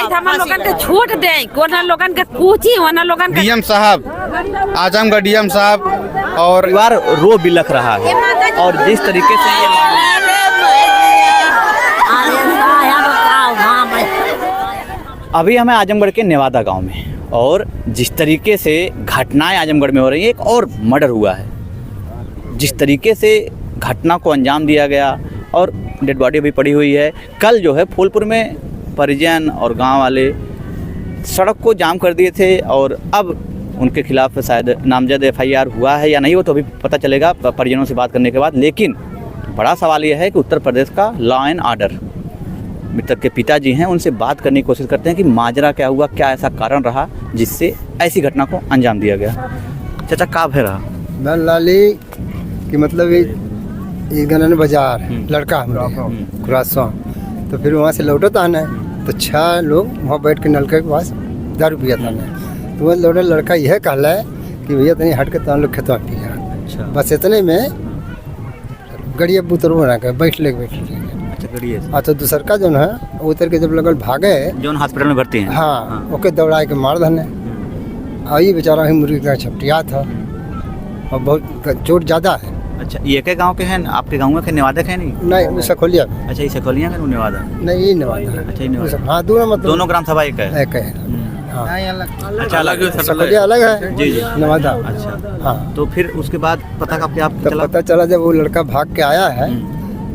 हमारे लोगन के छूट दे, कोना लोगन के पूछी, वना लोगन के डीएम साहब, आजमगढ़ डीएम साहब और परिवार रो बिलख रहा है और जिस तरीके से ये अभी हमें आजमगढ़ के नेवादा गांव में और जिस तरीके से घटनाएं आजमगढ़ में हो रही है, एक और मर्डर हुआ है, जिस तरीके से घटना को अंजाम दिया गया और डेड बॉडी भी पड़ी हुई है। कल जो है फूलपुर में परिजन और गांव वाले सड़क को जाम कर दिए थे और अब उनके खिलाफ शायद नामजद एफआईआर हुआ है या नहीं, वो तो अभी पता चलेगा परिजनों से बात करने के बाद। लेकिन बड़ा सवाल यह है कि उत्तर प्रदेश का लॉ एंड ऑर्डर, मृतक के पिताजी हैं, उनसे बात करने की कोशिश करते हैं कि माजरा क्या हुआ, क्या ऐसा कारण रहा जिससे ऐसी घटना को अंजाम दिया गया। चाचा कब है रहा लाली कि मतलब ये गनन बाजार लड़का हमारे खुरासा, तो फिर वहाँ से लौटा था ना, तो 6 लोग वहाँ बैठ के नलके के पास दारू पिया था ना, तो वह लौटा लड़का यह कहला है कि भैया तनी हट के तन लोग खेतवा पिया। अच्छा, बस इतने में गड़िया बुतर बना के बैठ ले। अच्छा, तो दूसर का जो है उतर के जब लगल भागे, जो हॉस्पिटल में भर्ती हैं, हाँ ओके दौड़ा के मार धने। आई बेचारा ही मुर्गी का छपटिया था और बहुत चोट ज़्यादा है। अच्छा, ये के गांव के हैं आपके गांव के नेवादा के नहीं? नहीं सखोलिया। अच्छा, ये सखोलिया का नेवादा? नहीं ये नेवादा। अच्छा, ये नेवादा। हाँ दोनों मतलब दोनों ग्राम सभा एक है? एक है। हाँ अच्छा, अलग सखोलिया अलग है। जी जी, नेवादा। अच्छा हाँ, तो फिर उसके बाद पता कब क्या तब पता चला जब वो लड़का भाग के आया है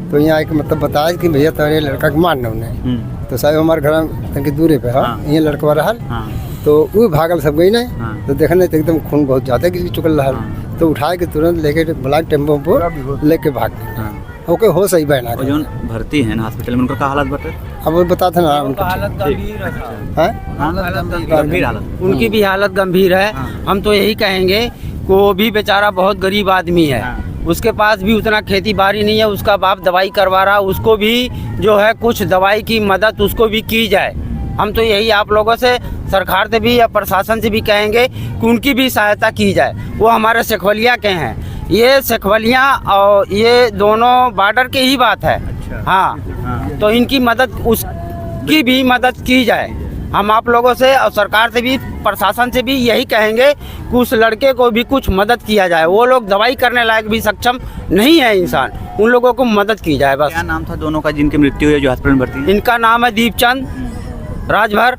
तो यहाँ एक मतलब बताया कि भैया तुम्हारे लड़का के मारना उन्हें, तो साहब हमारे घर की दूरी पे है, ये लड़का रहा, तो वो भागल सब गई नहीं, तो देखने तो एकदम खून बहुत ज़्यादा किसी चुकल रहा, तो उठा के तुरंत लेके ब्लैक टेम्पो पर लेके भाग गए। ओके हो सही बहना जो भर्ती है हॉस्पिटल में, उनका क्या हालत बता? अब वो बताते ना उनका हालत गंभीर है, गंभीर हालत, उनकी भी हालत गंभीर है। हम तो यही कहेंगे कि वो भी बेचारा बहुत गरीब आदमी है, उसके पास भी उतना खेती बाड़ी नहीं है, उसका बाप दवाई करवा रहा, उसको भी जो है कुछ दवाई की मदद उसको भी की जाए। हम तो यही आप लोगों से, सरकार से भी या प्रशासन से भी कहेंगे कि उनकी भी सहायता की जाए। वो हमारे सखवलिया के हैं, ये सखवलिया और ये दोनों बॉर्डर की ही बात है। अच्छा। हाँ, तो इनकी मदद, उसकी भी मदद की जाए। हम आप लोगों से और सरकार से भी, प्रशासन से भी यही कहेंगे कि उस लड़के को भी कुछ मदद किया जाए। वो लोग दवाई करने लायक भी सक्षम नहीं है इंसान, उन लोगों को मदद की जाए बस। क्या नाम था दोनों का जिनकी मृत्यु हुई है जो हॉस्पिटल में भर्ती है? इनका नाम है दीपचंद राजभर,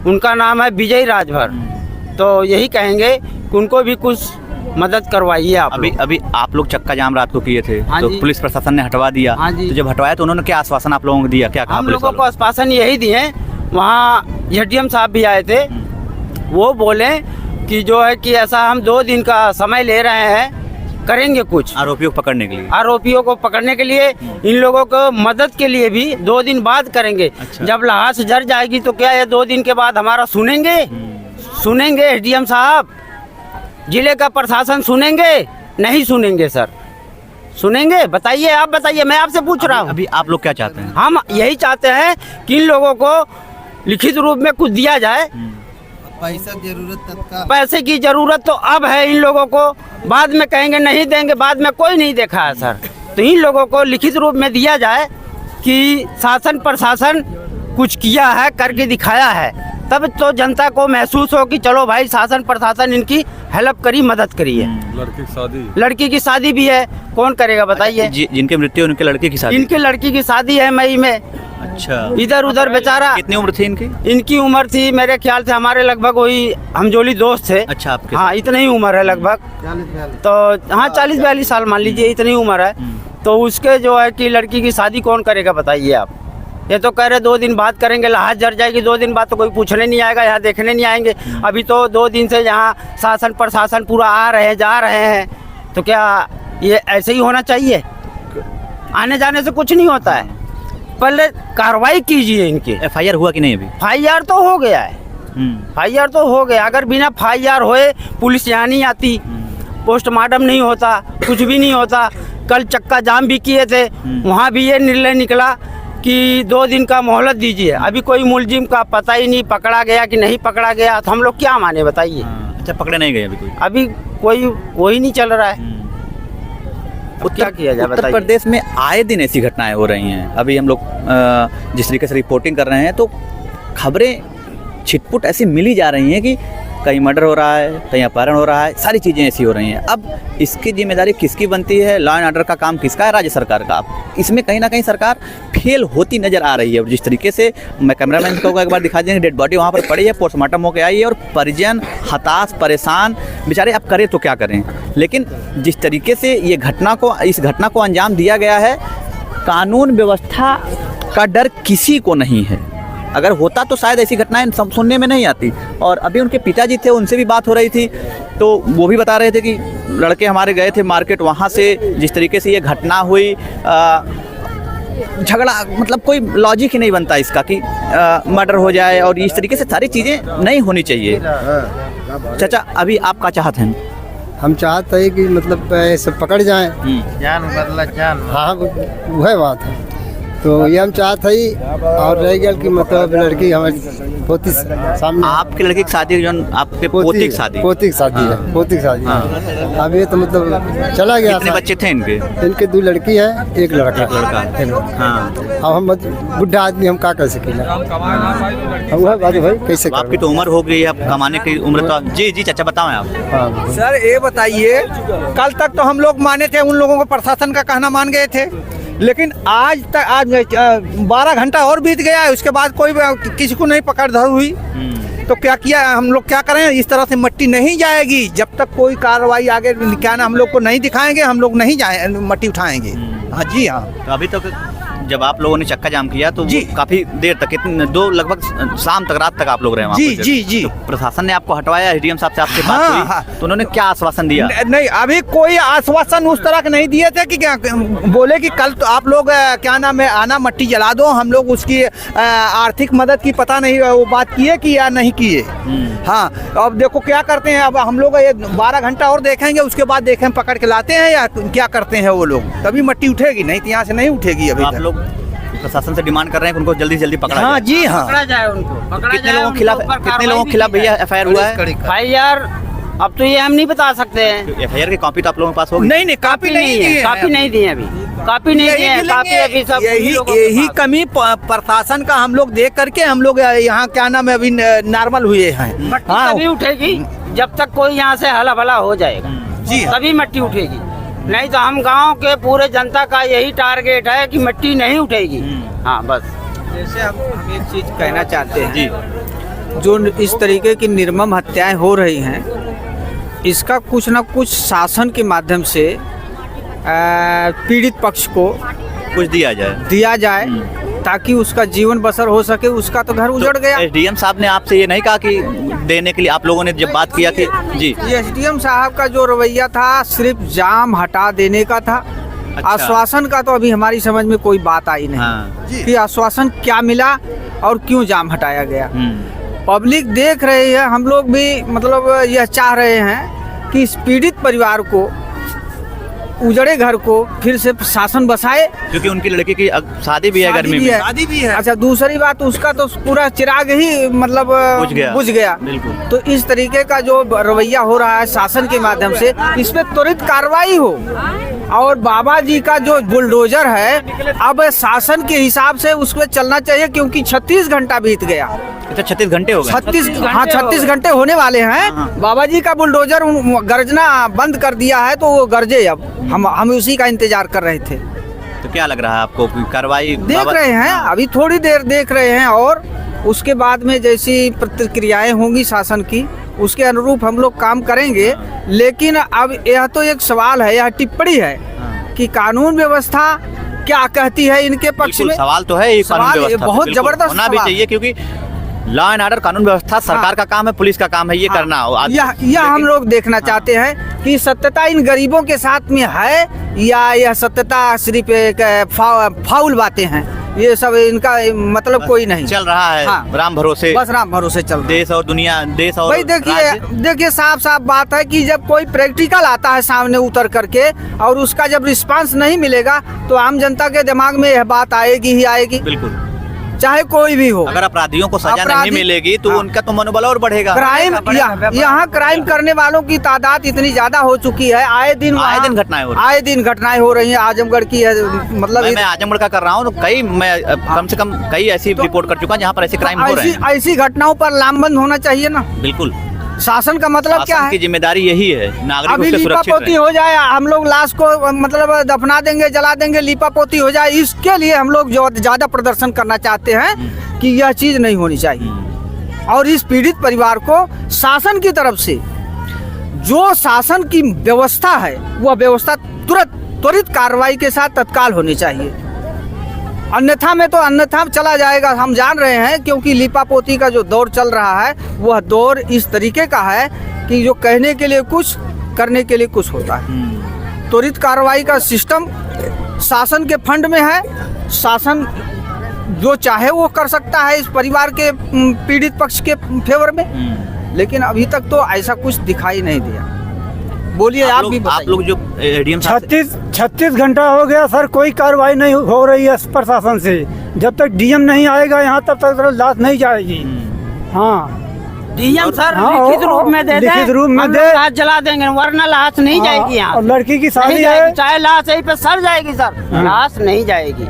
उनका नाम है विजय राजभर। तो यही कहेंगे कि उनको भी कुछ मदद करवाइए आप। अभी आप लोग चक्का जाम रात को किए थे, हाँ तो जी। पुलिस प्रशासन ने हटवा दिया। हाँ जी। तो जब हटवाया तो उन्होंने क्या आश्वासन आप लोगों को दिया, क्या कहा? हम लोगों को आश्वासन यही दिए, वहाँ एडीएम साहब भी आए थे, वो बोले कि जो है कि ऐसा हम 2 दिन का समय ले रहे हैं, करेंगे कुछ आरोपियों को पकड़ने के लिए। आरोपियों को पकड़ने के लिए, इन लोगों को मदद के लिए भी 2 दिन बाद करेंगे। अच्छा। जब लाश जर जाएगी तो क्या ये 2 दिन के बाद हमारा सुनेंगे? सुनेंगे एडीएम साहब, जिले का प्रशासन सुनेंगे? नहीं सुनेंगे सर, सुनेंगे? बताइए, आप बताइए, मैं आपसे पूछ रहा हूँ। अभी आप लोग क्या चाहते हैं? हम यही चाहते हैं कि इन लोगों को लिखित रूप में कुछ दिया जाए। पैसे की जरूरत तो अब है इन लोगों को, बाद में कहेंगे नहीं देंगे, बाद में कोई नहीं देखा है सर। तो इन लोगों को लिखित रूप में दिया जाए कि शासन प्रशासन कुछ किया है, करके दिखाया है, तब तो जनता को महसूस हो कि चलो भाई शासन प्रशासन इनकी हेल्प करी, मदद करी है। लड़की की शादी भी है, कौन करेगा बताइए? जिनके मृत्यु उनके लड़के की शादी? इनकी लड़की की शादी है मई में। अच्छा, इधर उधर बेचारा। कितनी उम्र थी इनकी? इनकी उम्र थी मेरे ख्याल से हमारे लगभग वही हमजोली दोस्त थे। अच्छा, आपके? हाँ, इतनी ही उम्र है लगभग, तो हाँ 40-42 साल मान लीजिए, इतनी उम्र है। तो उसके जो है कि लड़की की शादी कौन करेगा बताइए आप? ये तो कह रहे 2 दिन बाद करेंगे, लाश जर जाएगी 2 दिन बाद तो कोई पूछने नहीं आएगा, यहाँ देखने नहीं आएंगे। अभी तो 2 दिन से यहाँ शासन प्रशासन पूरा आ रहे हैं, जा रहे हैं, तो क्या ये ऐसे ही होना चाहिए? आने जाने से कुछ नहीं होता है, पहले कार्रवाई कीजिए इनकी। एफआईआर हुआ कि नहीं? अभी एफआईआर तो हो गया है, एफआईआर तो हो गया। अगर बिना एफआईआर होए पुलिस यहाँ नहीं आती, पोस्टमार्टम नहीं होता, कुछ भी नहीं होता। कल चक्का जाम भी किए थे, वहाँ भी ये निर्णय निकला कि 2 दिन का मोहलत दीजिए। अभी कोई मुलजिम का पता ही नहीं, पकड़ा गया कि नहीं पकड़ा गया, तो हम लोग क्या माने बताइए? अच्छा, पकड़े नहीं गए अभी कोई? अभी कोई वही नहीं चल रहा है, क्या किया जाए उत्तर बताइए? प्रदेश में आए दिन ऐसी घटनाएं हो रही हैं। अभी हम लोग जिस तरीके से रिपोर्टिंग कर रहे हैं तो खबरें छिटपुट ऐसी मिली जा रही हैं कि कहीं मर्डर हो रहा है, कहीं अपहरण हो रहा है, सारी चीज़ें ऐसी हो रही हैं। अब इसकी जिम्मेदारी किसकी बनती है? लॉ एंड ऑर्डर का काम किसका है? राज्य सरकार का। इसमें कहीं ना कहीं सरकार फेल होती नज़र आ रही है। और जिस तरीके से मैं कैमरामैन को एक बार दिखा देंगे, डेड बॉडी वहाँ पर पड़ी है, पोस्टमार्टम होकर आई है और परिजन हताश परेशान बेचारे, अब करें तो क्या करें। लेकिन जिस तरीके से इस घटना को अंजाम दिया गया है, कानून व्यवस्था का डर किसी को नहीं है। अगर होता तो शायद ऐसी घटनाएं सुनने में नहीं आती। और अभी उनके पिताजी थे, उनसे भी बात हो रही थी, तो वो भी बता रहे थे कि लड़के हमारे गए थे मार्केट, वहाँ से जिस तरीके से ये घटना हुई, झगड़ा, मतलब कोई लॉजिक ही नहीं बनता इसका कि मर्डर हो जाए और इस तरीके से सारी चीज़ें नहीं होनी चाहिए। चाचा, अभी आप क्या चाहते हैं? हम चाहते हैं कि मतलब ऐसे पकड़ जाएं, जान बदला जान। हाँ वह बात है। तो ये हम चाहते ही, और रह गया कि मतलब लड़की हमारी पोती सामने, आपके लड़के की शादी, जो आपके पोती की शादी, पोती की शादी है, पोती की शादी है। अब ये तो मतलब चला गया। कितने बच्चे थे इनके? इनके 2 लड़की है, 1 लड़का। हाँ। अब हम बुढ़ा आदमी, हम क्या कर सकेंगे? वह बात भाई कैसे? आपकी तो उम्र हो गई है, अब कमाने की उम्र तो। जी जी चाचा, बताओ आप। हाँ सर ये बताइए, कल तक तो हम लोग माने थे, उन लोगों को प्रशासन का कहना मान गए थे, लेकिन आज 12 घंटा और बीत गया है, उसके बाद कोई किसी को नहीं पकड़ धर हुई। तो क्या किया हम लोग? क्या करें? इस तरह से मट्टी नहीं जाएगी जब तक कोई कार्रवाई आगे क्या ना हम लोग को नहीं दिखाएंगे, हम लोग नहीं जाए मट्टी उठाएंगे। हाँ जी हाँ। तो अभी तक जब आप लोगों ने चक्का जाम किया तो जी, काफी देर तक, लगभग शाम तक, रात तक आप लोग रहे वहाँ जी पर। जी जी। तो प्रशासन ने आपको हटवाया? एसडीएम साहब से आपसे बात हाँ, हुई? हाँ। तो उन्होंने क्या आश्वासन दिया? नहीं, अभी कोई आश्वासन उस तरह के नहीं दिए थे कि क्या बोले कि कल तो आप लोग क्या नाम है आना, मट्टी जला दो, हम लोग उसकी आर्थिक मदद की पता नहीं वो बात किए कि या नहीं किए। हाँ, अब देखो क्या करते हैं। अब हम लोग 12 घंटा और देखेंगे, उसके बाद देखें पकड़ के लाते हैं या क्या करते हैं वो लोग, तभी मट्टी उठेगी, नहीं तो यहाँ से नहीं उठेगी। अभी आप लोग प्रशासन से डिमांड कर रहे हैं कि उनको जल्दी से जल्दी पकड़ा हाँ जाए। जी हाँ। पकड़ा जाए उनको, पकड़ा कितने जाए लोगों के खिलाफ, कितने लोगों के खिलाफ भैया एफआईआर हुआ है? भाई यार, अब तो ये हम नहीं बता सकते हैं। एफआईआर की कॉपी तो आप लोगों के पास होगी? नहीं, कापी नहीं है, कापी नहीं दी है अभी, कापी नहीं दी है, कापी अभी सब यही कमी प्रशासन का हम लोग देख करके हम लोग यहाँ क्या नाम है अभी नॉर्मल हुए हैं। मट्टी हाँ तभी उठेगी जब तक कोई यहाँ से हला भला हो जाएगा जी, तभी मट्टी उठेगी। नहीं तो हम गांव के पूरे जनता का यही टारगेट है कि मट्टी नहीं उठेगी। हाँ बस। जैसे हम एक चीज कहना चाहते हैं जी, जो इस तरीके की निर्मम हत्याएं हो रही हैं, इसका कुछ ना कुछ शासन के माध्यम से पीड़ित पक्ष को कुछ दिया जाए ताकि उसका जीवन बसर हो सके। उसका तो घर उजड़ गया। एसडीएम साहब ने आपसे ये नहीं कहा कि देने के लिए? आप लोगों ने जब बात किया कि जी, एसडीएम साहब का जो रवैया था सिर्फ जाम हटा देने का था। अच्छा। आश्वासन का तो अभी हमारी समझ में कोई बात आई नहीं। हाँ। कि आश्वासन क्या मिला और क्यों जाम हटाया गया। पब्लिक देख रही है, हम लोग भी मतलब यह चाह रहे हैं कि इस पीड़ित परिवार को, उजड़े घर को फिर से शासन बसाए, क्योंकि उनकी लड़की की शादी भी है गर्मी में। शादी भी है। अच्छा, दूसरी बात उसका तो पूरा चिराग ही मतलब बुझ गया। बिल्कुल। तो इस तरीके का जो रवैया हो रहा है शासन के माध्यम से, इस पे त्वरित कार्रवाई हो। और बाबा जी का जो बुलडोजर है, अब शासन के हिसाब से उस पर चलना चाहिए, क्योंकि 36 घंटा बीत गया। अच्छा, 36 घंटे हो गए? 36 घंटे होने वाले हैं। बाबा जी का बुलडोजर गर्जना बंद कर दिया है, तो वो गरजे। अब हम उसी का इंतजार कर रहे थे। तो क्या लग रहा है आपको, कार्रवाई देख रहे हैं? अभी थोड़ी देर देख रहे हैं, और उसके बाद में जैसी प्रतिक्रियाएं होंगी शासन की, उसके अनुरूप हम लोग काम करेंगे। लेकिन अब यह तो एक सवाल है, यह टिप्पणी है कि कानून व्यवस्था क्या कहती है इनके पक्ष में। सवाल तो है, सवाल बहुत जबरदस्त होना भी चाहिए, क्योंकि लॉ एंड ऑर्डर, कानून व्यवस्था सरकार का काम है, पुलिस का काम है ये करना। यह हम लोग देखना चाहते हैं कि सत्यता इन गरीबों के साथ में है, या यह सत्यता सिर्फ एक फाउल बातें हैं। ये सब इनका मतलब कोई नहीं चल रहा है। हाँ। राम भरोसे, बस राम भरोसे चल रहा है। देश और दुनिया, देश और भाई देखिए साफ साफ बात है कि जब कोई प्रैक्टिकल आता है सामने उतर करके, और उसका जब रिस्पांस नहीं मिलेगा, तो आम जनता के दिमाग में यह बात आएगी ही आएगी। बिल्कुल। चाहे कोई भी हो। अगर अपराधियों को सजा नहीं अपराधी- मिलेगी तो हाँ। उनका तो मनोबल और बढ़ेगा। क्राइम यहाँ क्राइम करने वालों की तादाद इतनी ज्यादा हो चुकी है, आए दिन घटनाएं हो रही हैं। आए दिन घटनाएं हो रही हैं। आजमगढ़ की है, मतलब मैं आजमगढ़ का कर रहा हूँ तो कम से कम कई ऐसी रिपोर्ट कर चुका हूँ जहाँ पर ऐसे क्राइम हो रहे हैं। ऐसी घटनाओं पर लामबंद होना चाहिए ना। बिल्कुल, शासन का मतलब क्या शासन है? की जिम्मेदारी यही है, नागरिक अभी उससे सुरक्षित लीपापोती रहें। हो जाए, हम लोग लाश को मतलब दफना देंगे, जला देंगे, लीपापोती हो जाए, इसके लिए हम लोग जो ज्यादा प्रदर्शन करना चाहते हैं कि यह चीज नहीं होनी चाहिए। और इस पीड़ित परिवार को शासन की तरफ से जो शासन की व्यवस्था है वह व्यवस्था त्वरित कार्रवाई के साथ तत्काल होनी चाहिए। अन्यथा चला जाएगा। हम जान रहे हैं क्योंकि लीपापोती का जो दौर चल रहा है वह दौर इस तरीके का है कि जो कहने के लिए कुछ, करने के लिए कुछ होता है। त्वरित कार्रवाई का सिस्टम शासन के फंड में है। शासन जो चाहे वो कर सकता है इस परिवार के पीड़ित पक्ष के फेवर में, लेकिन अभी तक तो ऐसा कुछ दिखाई नहीं दिया। बोलिए, आप भी बताइए। आप लोग जो डीएम साहब से- 36 घंटा हो गया सर, कोई कार्रवाई नहीं हो रही है प्रशासन से। जब तक डीएम नहीं आएगा यहाँ तब तक लाश नहीं जाएगी। हाँ, डीएम सर हाँ, लिखित रूप में दे दे, लिखित रूप में हम दे। लोग लाश जला देंगे, वरना लाश नहीं जाएगी यहाँ। और लड़की की नहीं शादी जाएगी, है, चाहे लाश यहीं पे सड़ जाएगी सर, लाश नहीं जाएगी।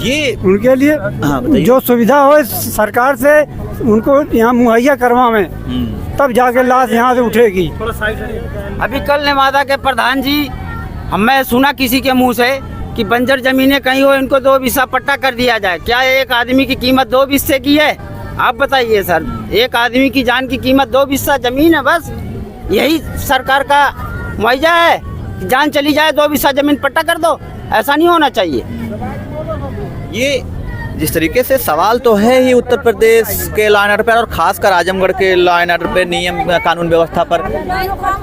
ये उनके लिए बताइए। जो सुविधा हो सरकार से उनको यहाँ मुहैया करवाएं, तब जाके लाश यहाँ से उठेगी। अभी कल नेवादा के प्रधान जी, मैं सुना किसी के मुंह से कि बंजर जमीनें कहीं हो इनको 2 बिस्सा पट्टा कर दिया जाए। क्या एक आदमी की कीमत 2 बिस्से की है? आप बताइए सर, एक आदमी की जान की कीमत 2 बिस्सा जमीन है, बस यही सरकार का मुआवजा है कि जान चली जाए 2 बिस्सा जमीन पट्टा कर दो? ऐसा नहीं होना चाहिए। ये जिस तरीके से सवाल तो है ही उत्तर प्रदेश के लॉ एंड ऑर्डर पर और खासकर आजमगढ़ के लॉ एंड ऑर्डर पे, नियम कानून व्यवस्था पर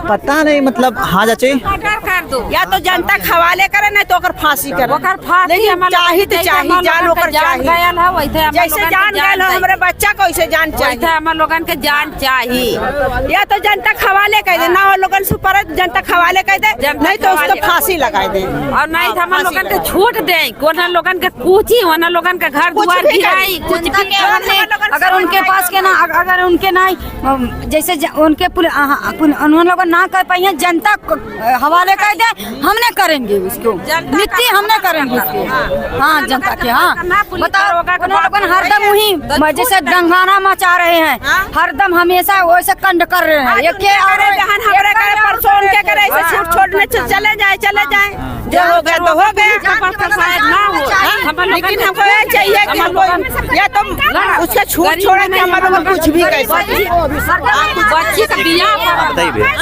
पता नहीं, मतलब हाँ चाची, कर दो या तो जनता खवाले करे नहीं तो ओकर फांसी करे। ओकर फांसी लेकिन हमर चाही तो जैसे चाही, हमर जान लोगन ओकर के जान चाही। गयल है वैसे हमर जैसे लोगन के जान गयल हो हमरे बच्चा को वैसे जान वैसे चाहिए। हमर लोगन के जान चाहिए। या तो जनता खवाले कह दे ना, और लोगन से ऊपर जनता खवाले कह दे, नहीं तो उसको फांसी लगा दे। और नहीं तो हमर लोगन के छूट दे, कोना लोगन के पूछी, वना लोगन के घर कुछ द्वार भी गिराई, कुछ भी अगर उनके पास के ना, अगर उनके ना जैसे उनके उन्होंने लोग ना कर पाई हैं, जनता को हवाले कर दे, हमने करेंगे उसको, मिट्टी हमने करेंगे उसको। हाँ, जनता के, हाँ बताओ, लोग हरदम वही जैसे दंगाना मचा रहे हैं, हरदम हमेशा वैसे कंड कर रहे हैं। ये क्या बहन हमरे करे परसों उनके करे ऐसे छूट छोड़ने चले जाए जो हो गया तो हो गया। लेकिन हमको ये चाहिए कि हमको या तो उसका छूट छोड़े कि हमारे को कुछ भी कैसे बच्ची का बियाह बताइए भैया।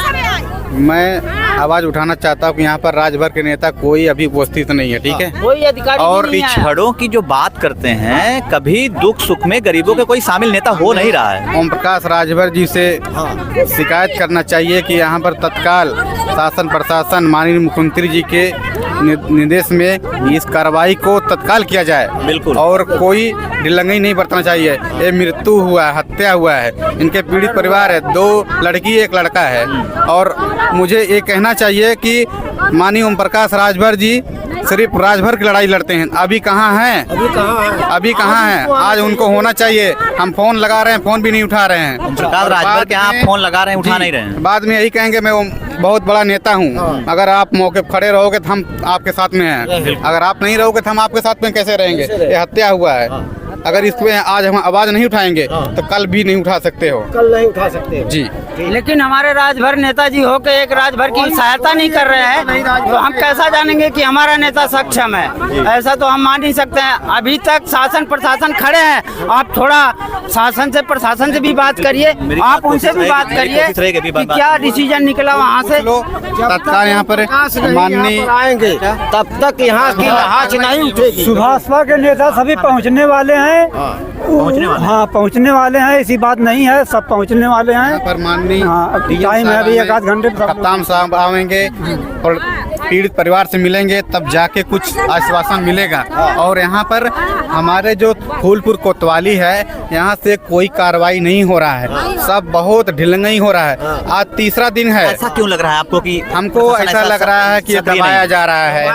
मैं आवाज उठाना चाहता हूँ कि यहाँ पर राजभर के नेता कोई अभी उपस्थित नहीं है, ठीक है। कोई अधिकारी और नहीं आया। पिछड़ों की जो बात करते हैं, कभी दुख सुख में गरीबों के कोई शामिल नेता हो नहीं रहा है। ओम प्रकाश राजभर जी से शिकायत करना चाहिए कि यहाँ पर तत्काल शासन प्रशासन माननीय मुख्यमंत्री जी के निर्देश में इस कार्रवाई को तत्काल किया जाए। बिल्कुल। और कोई ढिलंगई नहीं बरतना चाहिए। ये मृत्यु हुआ है, हत्या हुआ है, इनके पीड़ित परिवार है, 2 लड़की 1 लड़का है। और मुझे ये कहना चाहिए कि माननीय ओम प्रकाश राजभर जी सिर्फ राजभर की लड़ाई लड़ते हैं। अभी कहाँ हैं? अभी कहाँ हैं? आज उनको होना चाहिए। हम फोन लगा रहे हैं, फोन भी नहीं उठा रहे हैं। ओम प्रकाश राजभर के यहाँ फोन लगा रहे हैं, उठा नहीं रहे हैं। बाद में यही कहेंगे मैं बहुत बड़ा नेता हूँ, अगर आप मौके पर खड़े रहोगे तो हम आपके साथ में हैं, अगर आप नहीं रहोगे तो हम आपके साथ में कैसे रहेंगे? ये हत्या हुआ है। अगर इस पे आज हम आवाज नहीं उठाएंगे तो कल भी नहीं उठा सकते हो। कल नहीं उठा सकते जी। लेकिन हमारे राजभर नेताजी होके एक राजभर की सहायता नहीं कर रहे हैं, तो हम कैसा जानेंगे कि हमारा नेता सक्षम है? ऐसा तो हम मान नहीं सकते हैं। अभी तक शासन प्रशासन खड़े हैं, आप थोड़ा शासन से प्रशासन से भी बात करिए, आप उनसे भी बात करिए कि क्या डिसीजन निकला वहाँ से। तत्काल यहाँ पर माननीय आएंगे तब तक यहाँ की आवाज नहीं उठेगी। सुभाषपा के नेता सभी पहुँचने वाले हैं। हाँ, पहुँचने वाले हैं, ऐसी बात नहीं है, सब पहुँचने वाले हैं। पर माननीय हाँ, टाइम है अभी 1 आध घंटे। कप्तान साहब आएंगे और पीड़ित परिवार से मिलेंगे तब जाके कुछ आश्वासन मिलेगा। और यहाँ पर हमारे जो फूलपुर कोतवाली है यहाँ से कोई कार्रवाई नहीं हो रहा है, सब बहुत ढिलंगई हो रहा है। आज तीसरा दिन है। ऐसा क्यों लग रहा है आपको कि हमको ऐसा लग रहा है कि ये दबाया जा रहा है।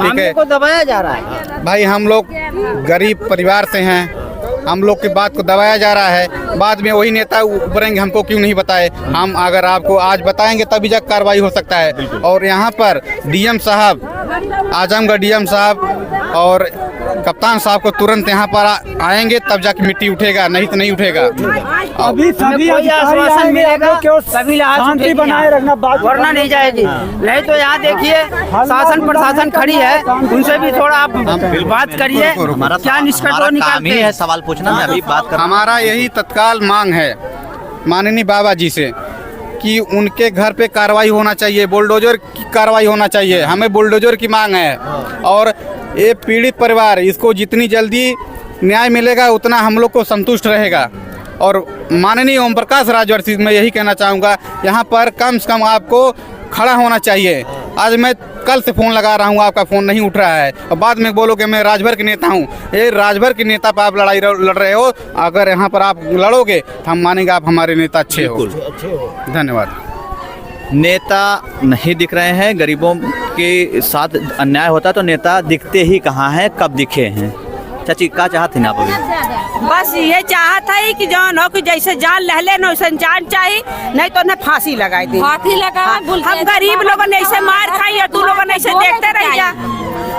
ठीक है, को दबाया जा रहा है। भाई हम लोग गरीब परिवार से हैं, हम लोग की बात को दबाया जा रहा है। बाद में वही नेता उभरेंगे, हमको क्यों नहीं बताए। हम अगर आपको आज बताएंगे तभी जाकर कार्रवाई हो सकता है। और यहाँ पर डीएम साहब, आजमगढ़ डीएम साहब और कप्तान साहब को तुरंत यहाँ पर आएंगे तब जाके मिट्टी उठेगा, नहीं तो नहीं उठेगा। अभी सभी कोई आश्वासन मिलेगा, सभी शांति बनाए रखना, बात वरना नहीं जाएगी। नहीं तो यहाँ देखिए शासन प्रशासन खड़ी है, उनसे भी थोड़ा आप बात करिए, क्या निष्कर्ष निकालते हैं। सवाल पूछना, मैं अभी बात कर। हमारा यही तत्काल मांग है माननीय बाबा जी से कि उनके घर पे कार्रवाई होना चाहिए, बुलडोजर की कार्रवाई होना चाहिए। हमें बुलडोजर की मांग है। और ये पीड़ित परिवार, इसको जितनी जल्दी न्याय मिलेगा उतना हम लोग को संतुष्ट रहेगा। और माननीय ओम प्रकाश राजभर से मैं यही कहना चाहूँगा, यहाँ पर कम से कम आपको खड़ा होना चाहिए। आज मैं कल से फ़ोन लगा रहा हूँ, आपका फ़ोन नहीं उठ रहा है, और बाद में बोलोगे मैं राजभर के नेता हूँ। ये राजभर के नेता पर आप लड़ाई लड़ रहे हो। अगर यहाँ पर आप लड़ोगे तो हम मानेंगे आप हमारे नेता अच्छे हो। धन्यवाद। नेता नहीं दिख रहे हैं, गरीबों के साथ अन्याय होता तो नेता दिखते ही कहाँ हैं, कब दिखे हैं। चाची क्या चाहते हैं आप अभी? बस ये चाहत है कि जौन हो कि जैसे जान लहले न वैसे जान चाहिए, नहीं तो उन्हें फांसी लगाए दे। फांसी लगा, हम गरीब लोगों ने ऐसे मार खाई है, तू लोगों ने ऐसे देखते रह जा।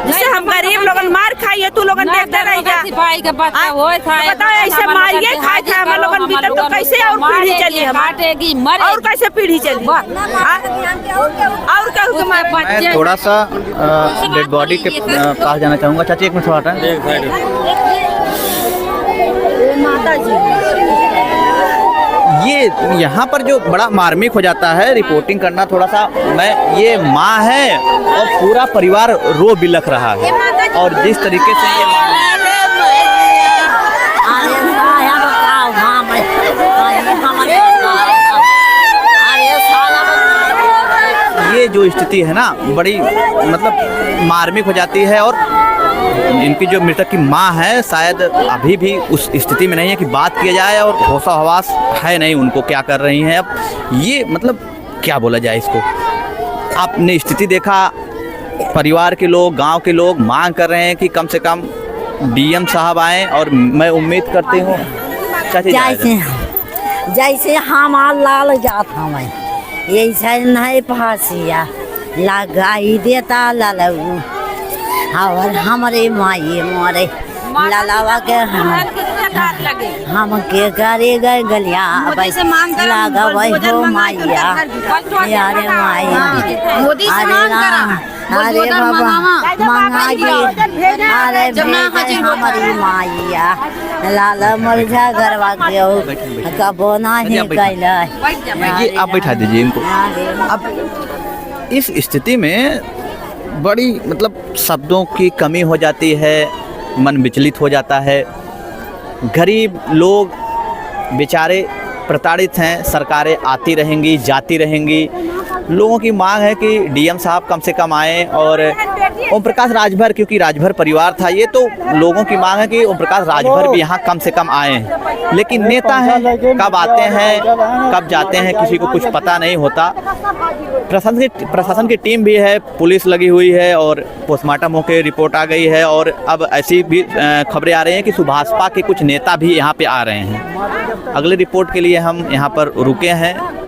जिससे हम गरीब लोगों मार खाई है, तू लोगों देखते रह जा। बताओ ऐसे मारिए खाए थे हम लोगों भीतर, तो कैसे और पीढ़ी चली हमारी, और कैसे पीढ़ी चली। और क्या मैं थोड़ा सा डेड बॉडी के पास जाना चाहूँगा। चाची एक मिनट थोड़ा ये यहाँ पर जो बड़ा मार्मिक हो जाता है रिपोर्टिंग करना थोड़ा सा। मैं ये माँ है और पूरा परिवार रो बिलख रहा है, और जिस तरीके से ये जो स्थिति है ना बड़ी मतलब मार्मिक हो जाती है। और इनकी जो मृतक की माँ है शायद अभी भी उस स्थिति में नहीं है कि बात किया जाए, और होशो हवास है नहीं उनको क्या कर रही हैं। अब ये मतलब क्या बोला जाए इसको। आपने स्थिति देखा, परिवार के लोग, गांव के लोग मांग कर रहे हैं कि कम से कम डीएम साहब आएँ, और मैं उम्मीद करती हूँ जैसे हमार लाल जात हमें ऐसा नहीं फांसिया लगाई देता लालू, और हमारे माई मोरे लालावा के हम के करे गए गलिया लगा वही हो माइया। अरे माई, अरे राम, अरे बाबा मंगाई, अरे हमारी माइया लाला मुरझा गरवा के कबो नहीं कैला। ये आप बैठा दीजिए इनको। अब इस स्थिति में बड़ी मतलब शब्दों की कमी हो जाती है, मन विचलित हो जाता है। गरीब लोग बेचारे प्रताड़ित हैं, सरकारें आती रहेंगी जाती रहेंगी। लोगों की मांग है कि डीएम साहब कम से कम आएँ, और ओम प्रकाश राजभर, क्योंकि राजभर परिवार था ये, तो लोगों की मांग है कि ओम प्रकाश राजभर भी यहाँ कम से कम आएँ। लेकिन नेता हैं, कब आते हैं कब जाते हैं किसी को कुछ पता नहीं होता। प्रशासन की टीम भी है, पुलिस लगी हुई है, और पोस्टमार्टम होकर रिपोर्ट आ गई है। और अब ऐसी भी खबरें आ रही हैं कि सुभाषपा के कुछ नेता भी यहाँ पे आ रहे हैं। अगले रिपोर्ट के लिए हम यहाँ पर रुके हैं।